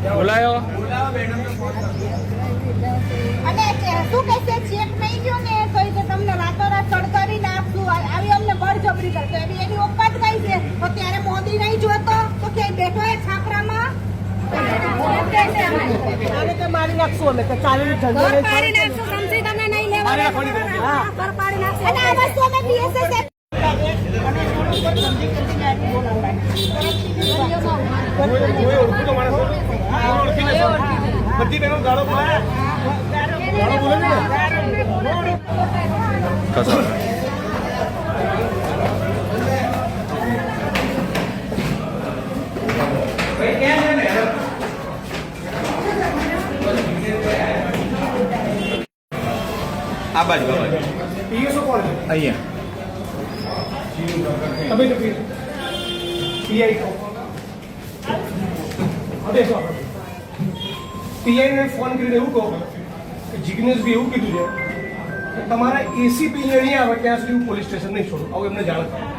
બોલાયો અને શું કહેશે ચેક નહીં ગયો ને તો તમને રાતોરાત સળગાવીને આપશું આવી અમને બળજબરી કરતો એની ઓકાત કઈ છે તો ત્યારે મોદી નહીં જોતો તો ક્યાંય બેઠો એ છાપરામાં મારી નાખશું અમે ચાલી નાખશું સમજી તમે નહીં લેવા અને આ વસ્તુ અમે બીએસએસ બધી બહેનો ગાળો બોલે ને આ બાજુ પીએસઓ કોણ છે અહીંયા તમે તો પીઆઈ પીઆઈને ફોન કરીને એવું કહો કે જિગ્નેશભાઈ એવું કીધું છે કે તમારા એસીપી અહીંયા આવે ત્યાં સુધી હું પોલીસ સ્ટેશન નહીં છોડું આવું એમને જાણ કરો.